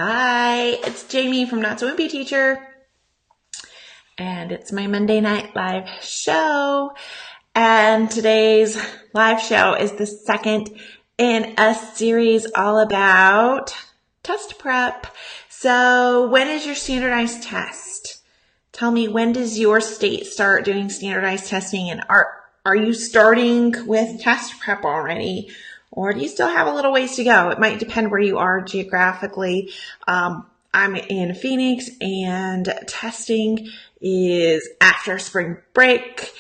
Hi, it's Jamie from Not So Wimpy Teacher, and it's my Monday night live show. And today's live show is the second in a series all about test prep. So when is your standardized test? Tell me, when does your state start doing standardized testing, and are you starting with test prep already? Or do you still have a little ways to go? It might depend where you are geographically. I'm in Phoenix, and testing is after spring break.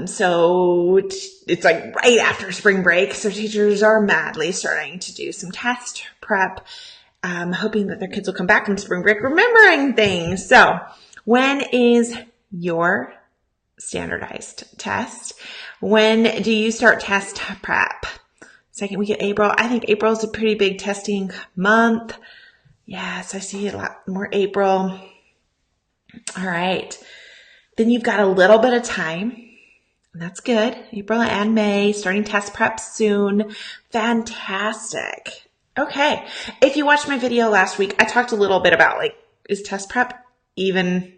So it's like right after spring break. So teachers are madly starting to do some test prep, hoping that their kids will come back from spring break remembering things. So when is your standardized test? When do you start test prep? Second week of April. I think April is a pretty big testing month. Yes, I see a lot more April. All right. Then you've got a little bit of time. That's good. April and May, starting test prep soon. Fantastic. Okay. If you watched my video last week, I talked a little bit about, is test prep even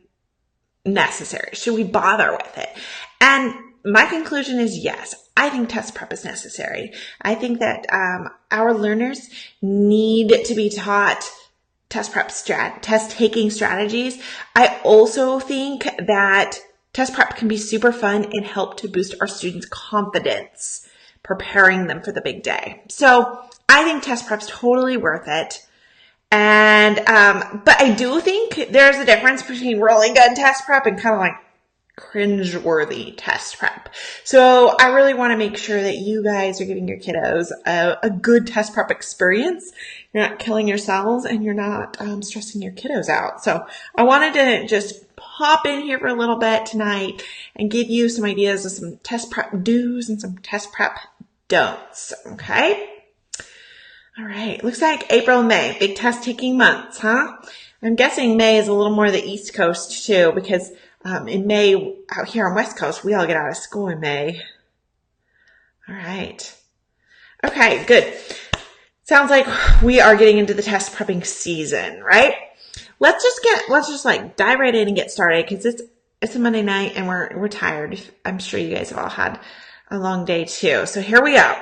necessary? Should we bother with it? And my conclusion is yes. I think test prep is necessary. I think that our learners need to be taught test prep test taking strategies. I also think that test prep can be super fun and help to boost our students' confidence, preparing them for the big day. So I think test prep's totally worth it. And but I do think there's a difference between really good test prep and kind of like cringe-worthy test prep. So I really want to make sure that you guys are giving your kiddos a good test prep experience. You're not killing yourselves, and you're not stressing your kiddos out. So I wanted to just pop in here for a little bit tonight and give you some ideas of some test prep do's and some test prep don'ts. Okay? All right. Looks like April and May, big test taking months, huh? I'm guessing May is a little more the East Coast too, because in May, out here on West Coast, we all get out of school in May. All right. Okay, good. Sounds like we are getting into the test prepping season, right? Let's just dive right in and get started, because it's a Monday night and we're tired. I'm sure you guys have all had a long day too. So here we go.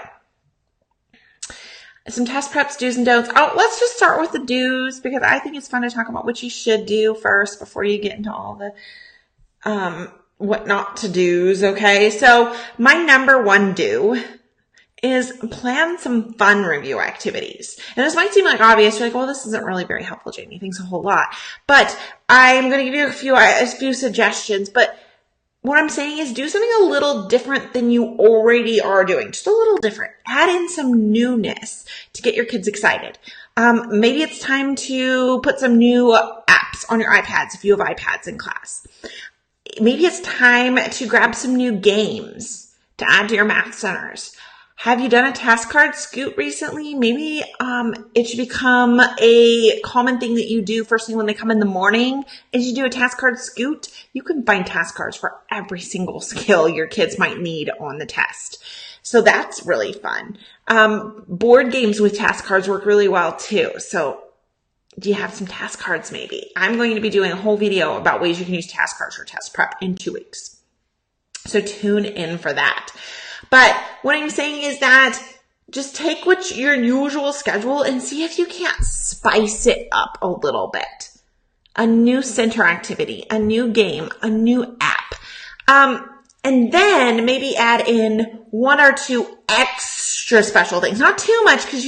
Some test preps, do's and don'ts. Oh, let's just start with the do's, because I think it's fun to talk about what you should do first before you get into all the what not to do's. Okay. So my number one do is plan some fun review activities. And this might seem like obvious. You're like, well, this isn't really very helpful, Jamie. Thanks a whole lot. But I'm going to give you a few suggestions. But what I'm saying is do something a little different than you already are doing. Just a little different. Add in some newness to get your kids excited. Maybe it's time to put some new apps on your iPads if you have iPads in class. Maybe it's time to grab some new games to add to your math centers. Have you done a task card scoot recently? Maybe it should become a common thing that you do first thing when they come in the morning is you do a task card scoot. You can find task cards for every single skill your kids might need on the test. So that's really fun. Board games with task cards work really well too. So do you have some task cards maybe? I'm going to be doing a whole video about ways you can use task cards for test prep in 2 weeks. So tune in for that. But what I'm saying is that just take your usual schedule and see if you can't spice it up a little bit. A new center activity, a new game, a new app. And then maybe add in 1 or 2 extra special things. Not too much, because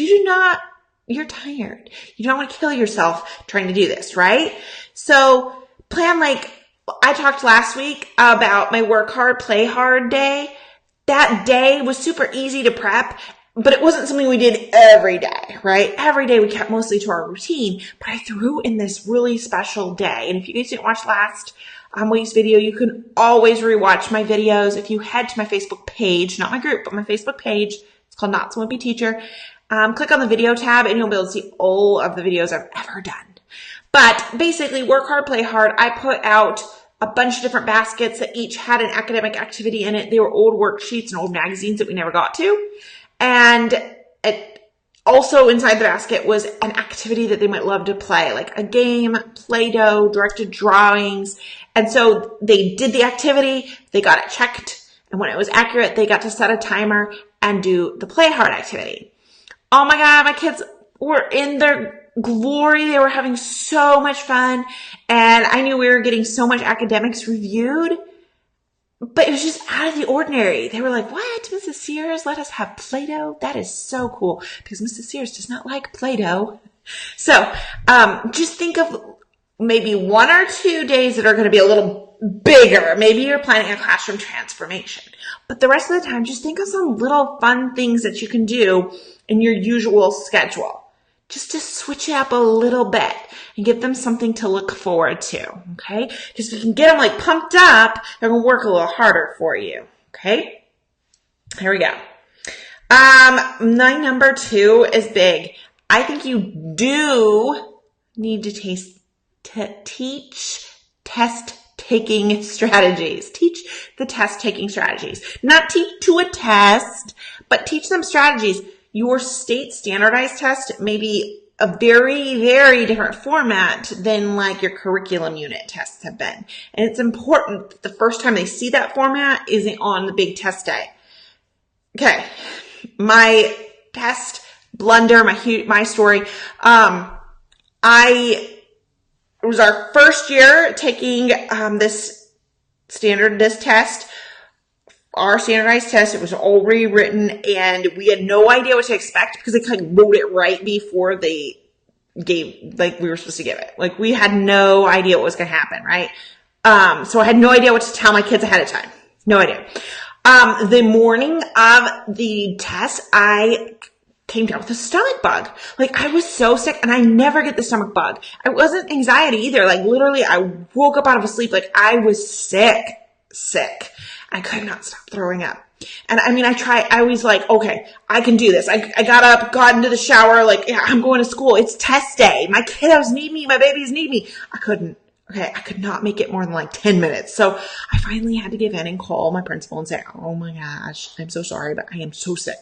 you're tired. You don't want to kill yourself trying to do this, right? So plan I talked last week about my work hard, play hard day. That day was super easy to prep, but it wasn't something we did every day, right? Every day we kept mostly to our routine, but I threw in this really special day. And if you guys didn't watch last week's video, you can always rewatch my videos. If you head to my Facebook page, not my group, but my Facebook page, it's called Not So Wimpy Teacher. Click on the video tab and you'll be able to see all of the videos I've ever done. But basically, work hard, play hard. I put out a bunch of different baskets that each had an academic activity in it. They were old worksheets and old magazines that we never got to. And Also inside the basket was an activity that they might love to play, like a game, Play-Doh, directed drawings. And so they did the activity, they got it checked, and when it was accurate, they got to set a timer and do the play hard activity. Oh my God, my kids were in their glory. They were having so much fun, and I knew we were getting so much academics reviewed, but it was just out of the ordinary. They were like, what? Mrs. Sears let us have Play-Doh? That is so cool, because Mrs. Sears does not like Play-Doh. So just think of maybe 1 or 2 days that are going to be a little bigger. Maybe you're planning a classroom transformation. But the rest of the time, just think of some little fun things that you can do in your usual schedule, just to switch it up a little bit and give them something to look forward to, okay? Because if you can get them like pumped up, they're going to work a little harder for you, okay? Here we go. My number 2 is big. I think you do need to teach test-taking strategies. Teach the test-taking strategies. Not teach to a test, but teach them strategies. Your state standardized test may be a very, very different format than like your curriculum unit tests have been. And it's important that the first time they see that format isn't on the big test day. Okay. My test blunder, my story. It was our first year taking this test. Our standardized test, it was all rewritten, and we had no idea what to expect because they kind of wrote it right before they gave, like we were supposed to give it. Like we had no idea what was going to happen, right? So I had no idea what to tell my kids ahead of time. No idea. The morning of the test, I came down with a stomach bug. Like I was so sick, and I never get the stomach bug. It wasn't anxiety either. Like literally I woke up out of a sleep. Like I was sick. I could not stop throwing up. And I mean, I was like, okay, I can do this. I got up, got into the shower, like, yeah, I'm going to school. It's test day. My kiddos need me. My babies need me. I could not make it more than like 10 minutes. So I finally had to give in and call my principal and say, oh my gosh, I'm so sorry, but I am so sick.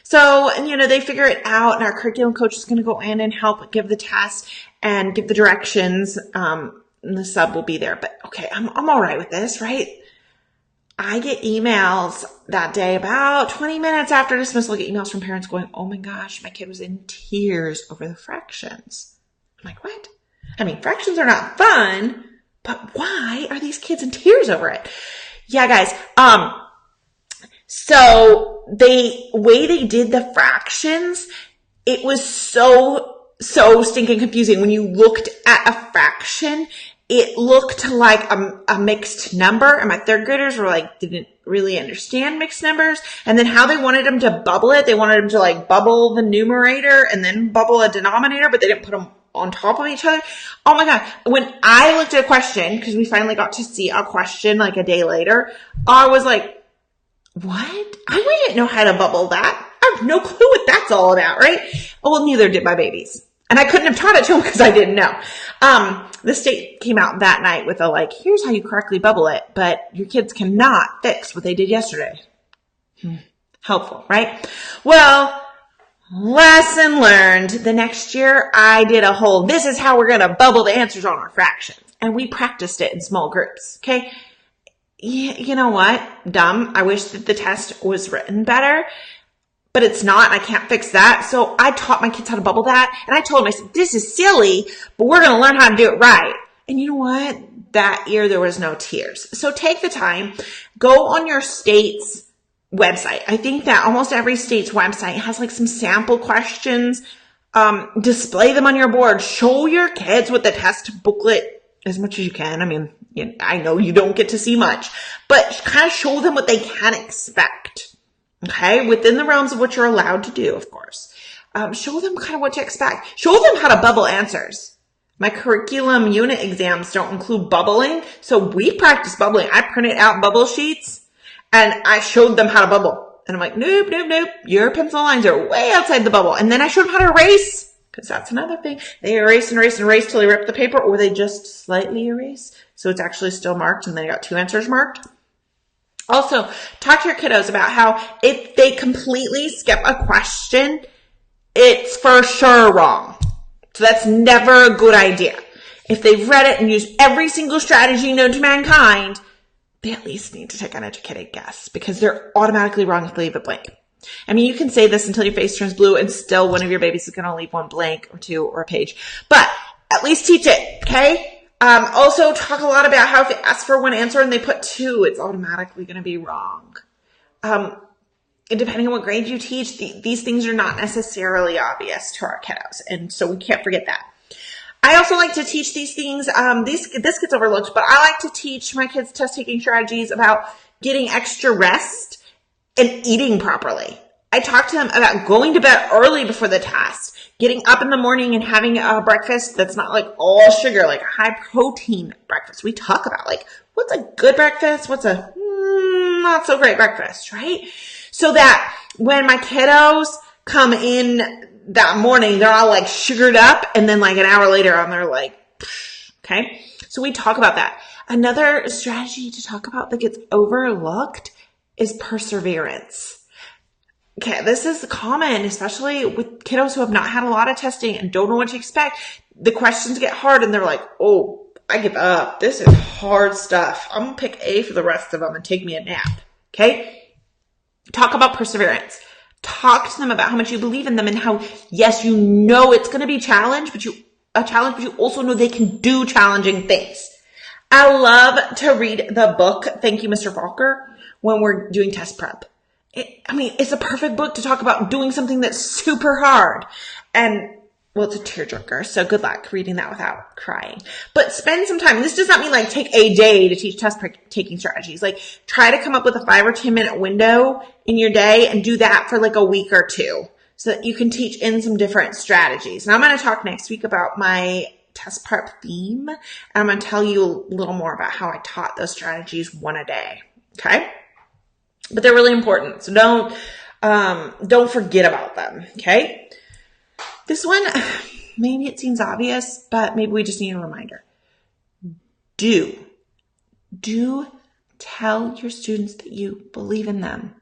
So, and they figure it out, and our curriculum coach is going to go in and help give the test and give the directions. And the sub will be there, but okay, I'm all right with this, right? I get emails that day about 20 minutes after dismissal. I get emails from parents going, oh my gosh, my kid was in tears over the fractions. I'm like, what? I mean, fractions are not fun, but why are these kids in tears over it? Yeah, guys. So the way they did the fractions, it was so stinking confusing. When you looked at a fraction, it looked like a mixed number, and my third graders were like, didn't really understand mixed numbers. And then how they wanted them to bubble it, they wanted them to like bubble the numerator and then bubble a denominator, but they didn't put them on top of each other. Oh my God. When I looked at a question, because we finally got to see a question like a day later, I was like, what? I wouldn't know how to bubble that. I have no clue what that's all about, right? Oh, well, neither did my babies. And I couldn't have taught it to them because I didn't know. The state came out that night with a like, here's how you correctly bubble it, but your kids cannot fix what they did yesterday. Helpful, right? Well, lesson learned. The next year I did a whole, this is how we're going to bubble the answers on our fractions. And we practiced it in small groups. Okay. You know what? Dumb. I wish that the test was written better. But it's not, and I can't fix that. So I taught my kids how to bubble that. And I told them, I said, this is silly, but we're going to learn how to do it right. And you know what? That year there was no tears. So take the time, go on your state's website. I think that almost every state's website has like some sample questions. Display them on your board. Show your kids what the test booklet as much as you can. I mean, I know you don't get to see much, but kind of show them what they can expect. Okay, within the realms of what you're allowed to do, of course. Show them kind of what to expect. Show them how to bubble answers. My curriculum unit exams don't include bubbling, so we practice bubbling. I printed out bubble sheets, and I showed them how to bubble. And I'm like, nope. Your pencil lines are way outside the bubble. And then I showed them how to erase, because that's another thing. They erase till they rip the paper, or they just slightly erase, so it's actually still marked, and they got 2 answers marked. Also, talk to your kiddos about how if they completely skip a question, it's for sure wrong. So that's never a good idea. If they've read it and used every single strategy known to mankind, they at least need to take an educated guess because they're automatically wrong if they leave it blank. I mean, you can say this until your face turns blue and still one of your babies is going to leave one blank or two or a page, but at least teach it, okay? Also talk a lot about how if you ask for one answer and they put two, it's automatically going to be wrong. And depending on what grade you teach, these things are not necessarily obvious to our kiddos. And so we can't forget that. I also like to teach these things. This gets overlooked, but I like to teach my kids test taking strategies about getting extra rest and eating properly. I talk to them about going to bed early before the test, getting up in the morning and having a breakfast that's not like all sugar, like a high protein breakfast. We talk about like what's a good breakfast, what's a not so great breakfast, right? So that when my kiddos come in that morning, they're all like sugared up, and then like an hour later on, they're like, okay? So we talk about that. Another strategy to talk about that gets overlooked is perseverance. Okay, this is common, especially with kiddos who have not had a lot of testing and don't know what to expect. The questions get hard and they're like, oh, I give up. This is hard stuff. I'm going to pick A for the rest of them and take me a nap. Okay? Talk about perseverance. Talk to them about how much you believe in them and how, yes, you know it's going to be a challenge, but you also know they can do challenging things. I love to read the book, Thank You, Mr. Falker, when we're doing test prep. It's a perfect book to talk about doing something that's super hard. And, well, it's a tearjerker, so good luck reading that without crying. But spend some time. This does not mean like take a day to teach test taking strategies. Like try to come up with a 5 or 10 minute window in your day and do that for like a week or two so that you can teach in some different strategies. And I'm going to talk next week about my test prep theme. And I'm going to tell you a little more about how I taught those strategies one a day. Okay? But they're really important. So don't forget about them. Okay? This one, maybe it seems obvious, but maybe we just need a reminder. Do tell your students that you believe in them.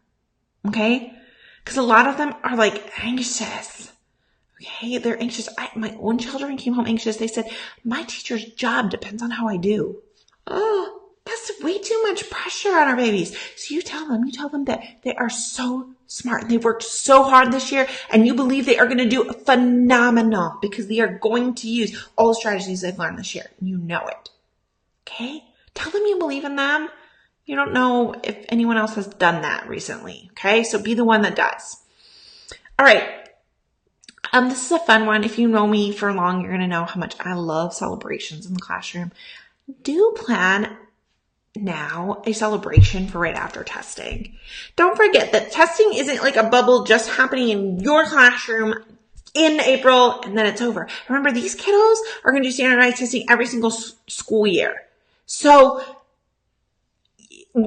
Okay? Because a lot of them are like anxious. Okay? They're anxious. My own children came home anxious. They said, my teacher's job depends on how I do. Oh, that's way too much pressure on our babies. So you tell them that they are so smart and they've worked so hard this year and you believe they are going to do phenomenal because they are going to use all the strategies they've learned this year. You know it. Okay? Tell them you believe in them. You don't know if anyone else has done that recently. Okay? So be the one that does. All right. This is a fun one. If you know me for long, you're going to know how much I love celebrations in the classroom. Do plan now a celebration for right after testing. Don't forget that testing isn't like a bubble just happening in your classroom in April and then it's over. Remember, these kiddos are going to do standardized testing every single school year. So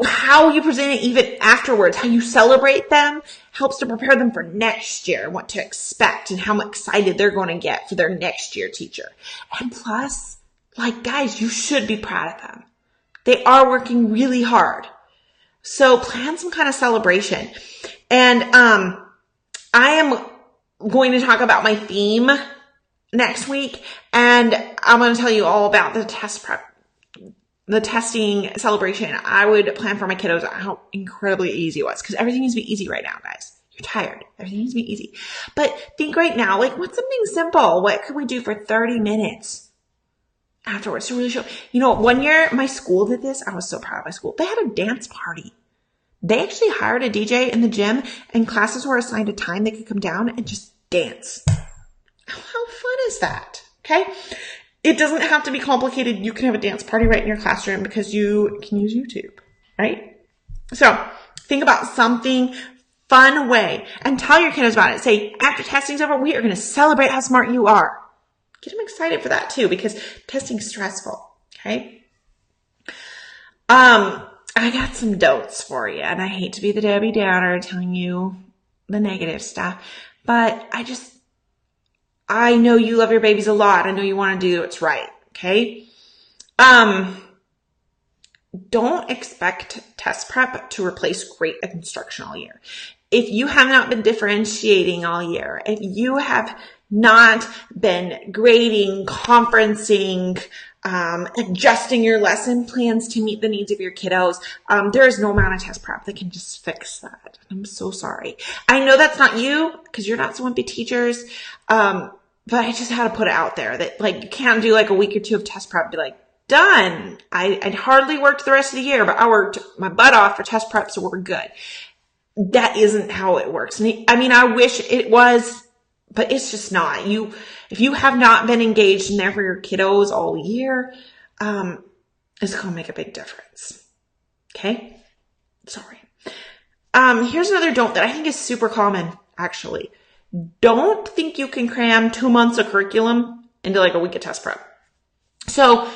how you present it even afterwards, how you celebrate them helps to prepare them for next year, what to expect and how excited they're going to get for their next year teacher. And plus, like guys, you should be proud of them. They are working really hard. So plan some kind of celebration. And I am going to talk about my theme next week. And I'm going to tell you all about the test prep, the testing celebration. I would plan for my kiddos how incredibly easy it was because everything needs to be easy right now, guys. You're tired. Everything needs to be easy. But think right now, like what's something simple? What could we do for 30 minutes? Afterwards to really show, one year my school did this. I was so proud of my school. They had a dance party. They actually hired a DJ in the gym and classes were assigned a time they could come down and just dance. How fun is that? Okay. It doesn't have to be complicated. You can have a dance party right in your classroom because you can use YouTube, right? So think about something fun way and tell your kiddos about it. Say, after testing's over, we are going to celebrate how smart you are. Get them excited for that too, because testing's stressful. Okay. I got some don'ts for you, and I hate to be the Debbie Downer telling you the negative stuff, but I know you love your babies a lot. I know you want to do what's right. Okay. Don't expect test prep to replace great instruction all year. if you have not been differentiating all year, if you have not been grading, conferencing, adjusting your lesson plans to meet the needs of your kiddos, there is no amount of test prep that can just fix that. I'm so sorry. I know that's not you because you're not so Wimpy teachers, but I just had to put it out there that like you can't do like a week or two of test prep and be like, done. I'd hardly worked the rest of the year, but I worked my butt off for test prep, so we're good. That isn't how it works. I mean, I wish it was, but it's just not. If you have not been engaged in there for your kiddos all year, it's going to make a big difference. Okay? Sorry. Here's another don't that I think is super common, actually. Don't think you can cram 2 months of curriculum into like a week of test prep. So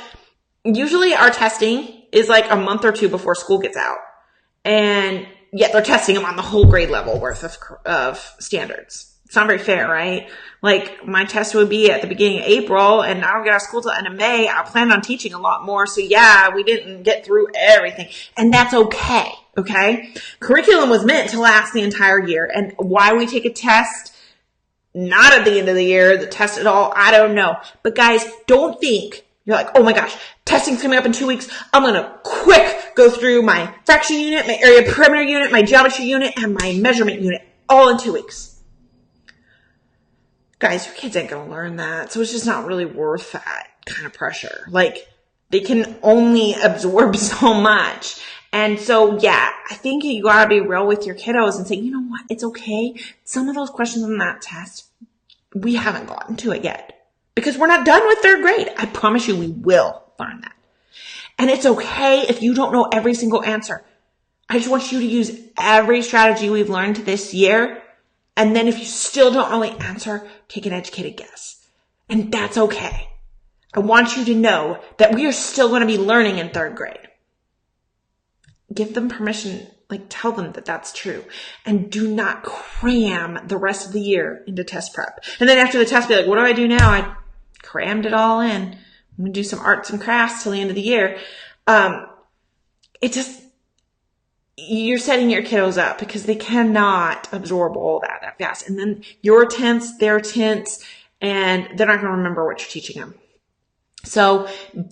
usually our testing is like a month or two before school gets out. And yet they're testing them on the whole grade level worth of standards. It's not very fair, right? Like my test would be at the beginning of April and I don't get out of school till the end of May. I plan on teaching a lot more. So yeah, we didn't get through everything and that's okay. Okay. Curriculum was meant to last the entire year, and why we take a test, not at the end of the year, the test at all, I don't know. But guys, don't think you're like, oh my gosh, testing's coming up in 2 weeks. I'm going to quick go through my fraction unit, my area perimeter unit, my geometry unit, and my measurement unit all in 2 weeks. Guys, your kids ain't going to learn that. So it's just not really worth that kind of pressure. Like they can only absorb so much. And so, yeah, I think you got to be real with your kiddos and say, you know what? It's okay. Some of those questions on that test, we haven't gotten to it yet because we're not done with third grade. I promise you we will learn that. And it's okay if you don't know every single answer. I just want you to use every strategy we've learned this year. And then if you still don't know the answer, take an educated guess. And that's okay. I want you to know that we are still going to be learning in third grade. Give them permission, like tell them that that's true. And do not cram the rest of the year into test prep. And then after the test, be like, what do I do now? I crammed it all in. I'm going to do some arts and crafts till the end of the year. You're setting your kiddos up because they cannot absorb all that fast. And then you're tense, they're tense, and they're not going to remember what you're teaching them. So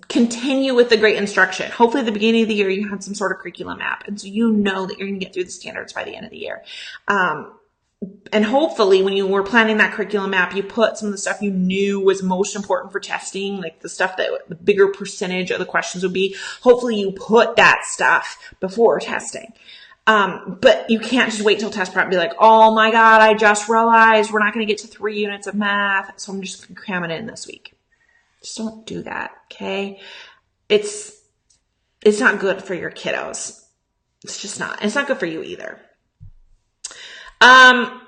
continue with the great instruction. Hopefully at the beginning of the year, you had some sort of curriculum map. And so you know that you're going to get through the standards by the end of the year. And hopefully when you were planning that curriculum map, you put some of the stuff you knew was most important for testing, like the stuff that the bigger percentage of the questions would be. Hopefully you put that stuff before testing. But you can't just wait till test prep and be like, oh my God, I just realized we're not going to get to 3 units of math. So I'm just going to cram it in this week. Just don't do that. Okay. It's not good for your kiddos. It's just not. It's not good for you either. Don't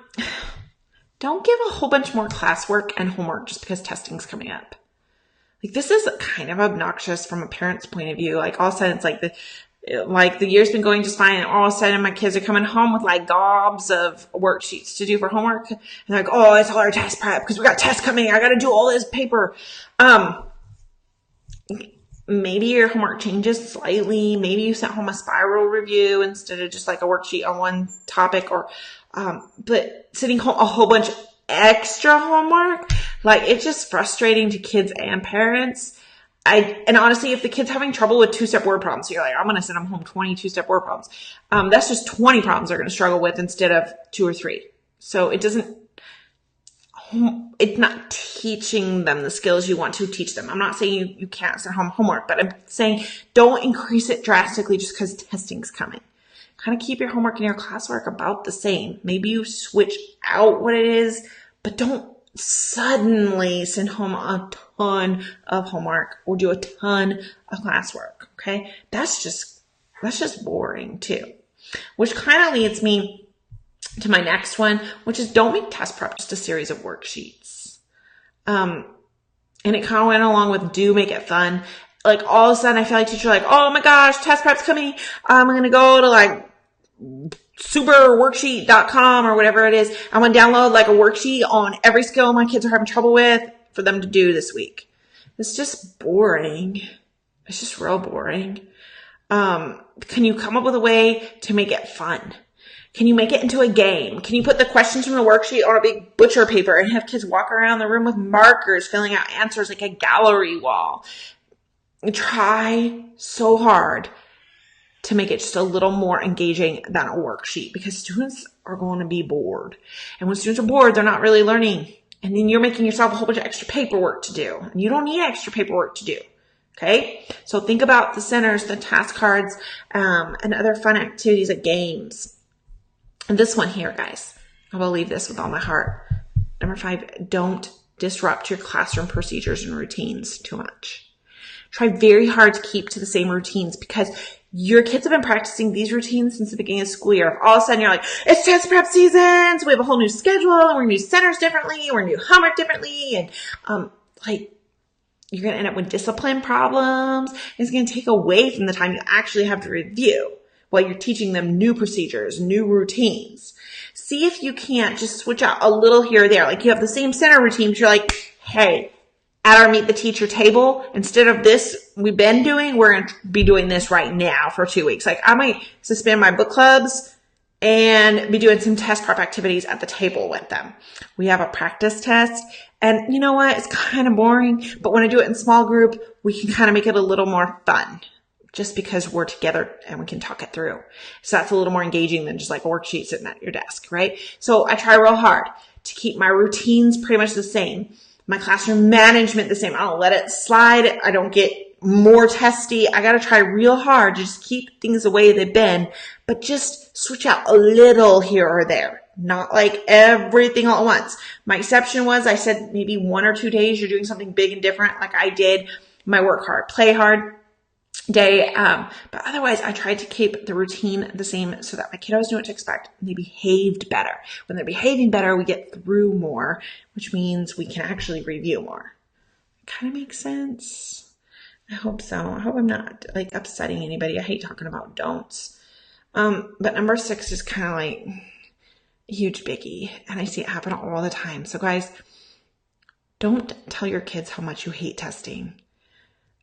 give a whole bunch more classwork and homework just because testing's coming up. Like this is kind of obnoxious from a parent's point of view. Like all of a sudden it's like the year's been going just fine. And all of a sudden my kids are coming home with like gobs of worksheets to do for homework. And they're like, oh, it's all our test prep because we got tests coming. I got to do all this paper. Maybe your homework changes slightly. Maybe you sent home a spiral review instead of just like a worksheet on one topic, or, but sending home a whole bunch of extra homework, like it's just frustrating to kids and parents. And honestly, if the kid's having trouble with 2-step word problems, so you're like, I'm going to send them home 20 2-step word problems. That's just 20 problems they're going to struggle with instead of 2 or 3. So it's not teaching them the skills you want to teach them. I'm not saying you can't send home homework, but I'm saying don't increase it drastically just because testing's coming. Kind of keep your homework and your classwork about the same. Maybe you switch out what it is, but don't suddenly send home a ton of homework or do a ton of classwork. Okay. That's just boring too, which kind of leads me to my next one, which is don't make test prep just a series of worksheets. And it kind of went along with do make it fun. Like all of a sudden I feel like teachers are like, oh my gosh, test prep's coming. I'm going to go to like superworksheet.com or whatever it is. I'm going to download like a worksheet on every skill my kids are having trouble with for them to do this week. It's just boring. It's just real boring. Can you come up with a way to make it fun? Can you make it into a game? Can you put the questions from the worksheet on a big butcher paper and have kids walk around the room with markers, filling out answers like a gallery wall? Try so hard to make it just a little more engaging than a worksheet, because students are going to be bored. And when students are bored, they're not really learning. And then you're making yourself a whole bunch of extra paperwork to do. And you don't need extra paperwork to do. Okay? So think about the centers, the task cards, and other fun activities like games. And this one here, guys, I believe this with all my heart. Number 5, don't disrupt your classroom procedures and routines too much. Try very hard to keep to the same routines, because your kids have been practicing these routines since the beginning of school year. If all of a sudden you're like, it's test prep season, so we have a whole new schedule, and we're going to do centers differently, we're going to do homework differently, and you're going to end up with discipline problems. It's going to take away from the time you actually have to review while you're teaching them new procedures, new routines. See if you can't just switch out a little here or there. Like you have the same center routine, but you're like, hey, at our meet the teacher table, instead of this we've been doing, we're going to be doing this right now for 2 weeks. Like I might suspend my book clubs and be doing some test prep activities at the table with them. We have a practice test, and you know what? It's kind of boring, but when I do it in small group, we can kind of make it a little more fun, just because we're together and we can talk it through. So that's a little more engaging than just like a worksheet sitting at your desk, right? So I try real hard to keep my routines pretty much the same. My classroom management the same. I don't let it slide. I don't get more testy. I got to try real hard to just keep things the way they've been, but just switch out a little here or there. Not like everything all at once. My exception was I said maybe 1 or 2 days you're doing something big and different, like I did my work hard, play hard day. But otherwise I tried to keep the routine the same so that my kiddos knew what to expect and they behaved better. When they're behaving better, we get through more, which means we can actually review more. Kind of makes sense. I hope so. I hope I'm not like upsetting anybody. I hate talking about don'ts. But number 6 is kind of like a huge biggie, and I see it happen all the time. So guys, don't tell your kids how much you hate testing.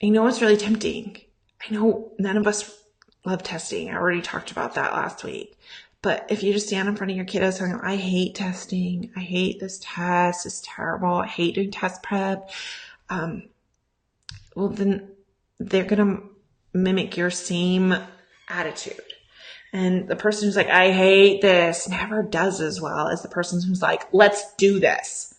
I know it's really tempting. I know none of us love testing. I already talked about that last week. But if you just stand in front of your kiddos and go, I hate testing. I hate this test. It's terrible. I hate doing test prep. Well, then they're going to mimic your same attitude. And the person who's like, I hate this, never does as well as the person who's like, let's do this.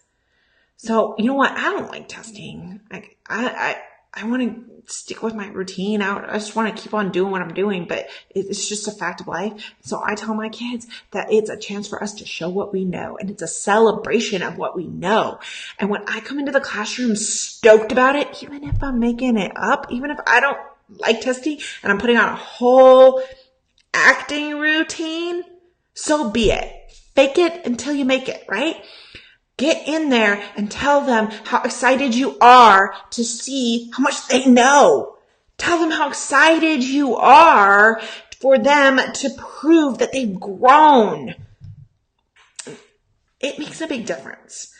So, you know what? I don't like testing. I want to stick with my routine out. I just want to keep on doing what I'm doing, but it's just a fact of life. So I tell my kids that it's a chance for us to show what we know, and it's a celebration of what we know. And when I come into the classroom stoked about it, even if I'm making it up, even if I don't like testing and I'm putting on a whole acting routine, so be it. Fake it until you make it, right? Get in there and tell them how excited you are to see how much they know. Tell them how excited you are for them to prove that they've grown. It makes a big difference.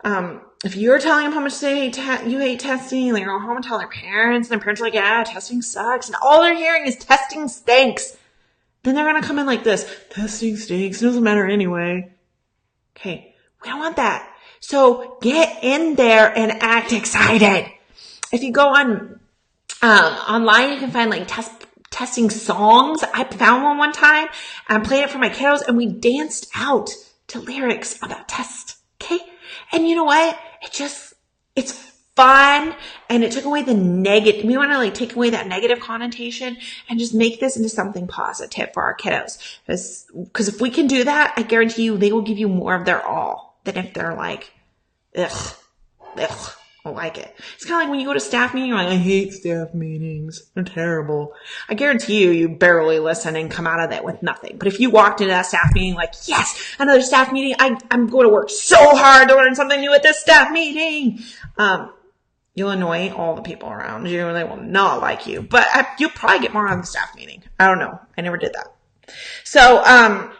If you're telling them how much you hate testing, they go home and tell their parents, and their parents are like, yeah, testing sucks. And all they're hearing is testing stinks. Then they're going to come in like this. Testing stinks. It doesn't matter anyway. Okay. We don't want that. So get in there and act excited. If you go on online, you can find like testing songs. I found one time and played it for my kiddos, and we danced out to lyrics about tests. Okay. And you know what? It's fun, and it took away the negative. We want to like take away that negative connotation and just make this into something positive for our kiddos. Because if we can do that, I guarantee you they will give you more of their all than if they're like, ugh, I don't like it. It's kind of like when you go to staff meeting, you're like, I hate staff meetings. They're terrible. I guarantee you barely listen and come out of that with nothing. But if you walked into that staff meeting like, yes, another staff meeting, I'm going to work so hard to learn something new at this staff meeting. You'll annoy all the people around you, and they will not like you. But you'll probably get more on the staff meeting. I don't know. I never did that. So,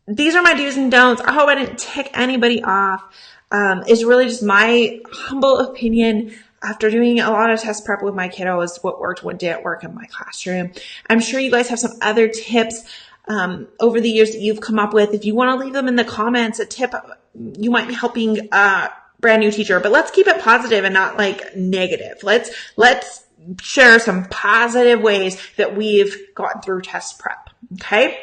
these are my do's and don'ts. I hope I didn't tick anybody off. It's really just my humble opinion after doing a lot of test prep with my kiddos, what worked, what didn't work in my classroom. I'm sure you guys have some other tips over the years that you've come up with. If you want to leave them in the comments, a tip, you might be helping a brand new teacher, but let's keep it positive and not like negative. Let's share some positive ways that we've gotten through test prep. Okay.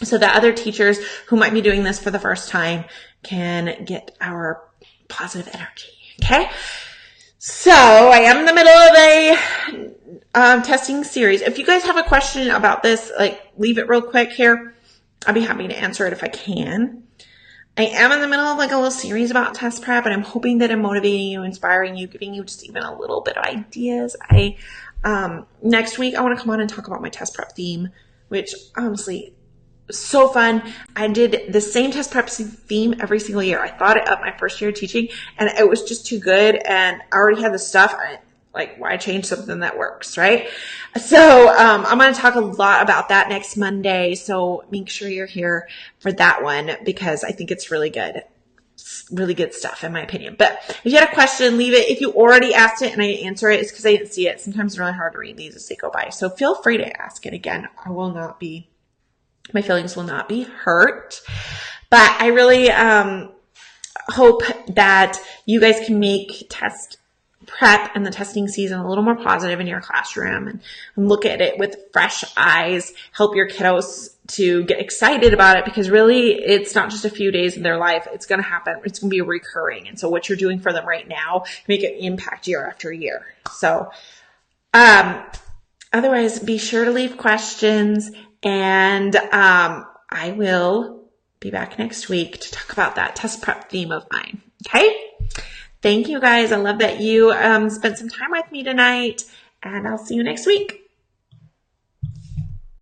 So that other teachers who might be doing this for the first time can get our positive energy. Okay. So I am in the middle of a testing series. If you guys have a question about this, like leave it real quick here. I'll be happy to answer it if I can. I am in the middle of like a little series about test prep, and I'm hoping that I'm motivating you, inspiring you, giving you just even a little bit of ideas. Next week I want to come on and talk about my test prep theme, which honestly so fun. I did the same test prep theme every single year. I thought it up my first year of teaching, and it was just too good. And I already had the stuff. Like, why change something that works, right? So I'm going to talk a lot about that next Monday. So make sure you're here for that one, because I think it's really good. It's really good stuff, in my opinion. But if you had a question, leave it. If you already asked it and I didn't answer it, it's because I didn't see it. Sometimes it's really hard to read these as they go by. So feel free to ask it again. My feelings will not be hurt. But I really hope that you guys can make test prep and the testing season a little more positive in your classroom, and look at it with fresh eyes, help your kiddos to get excited about it, because really it's not just a few days in their life. It's going to happen. It's going to be recurring. And so what you're doing for them right now, make it impact year after year. So, otherwise be sure to leave questions, and, I will be back next week to talk about that test prep theme of mine. Okay. Thank you guys. I love that you spent some time with me tonight, and I'll see you next week.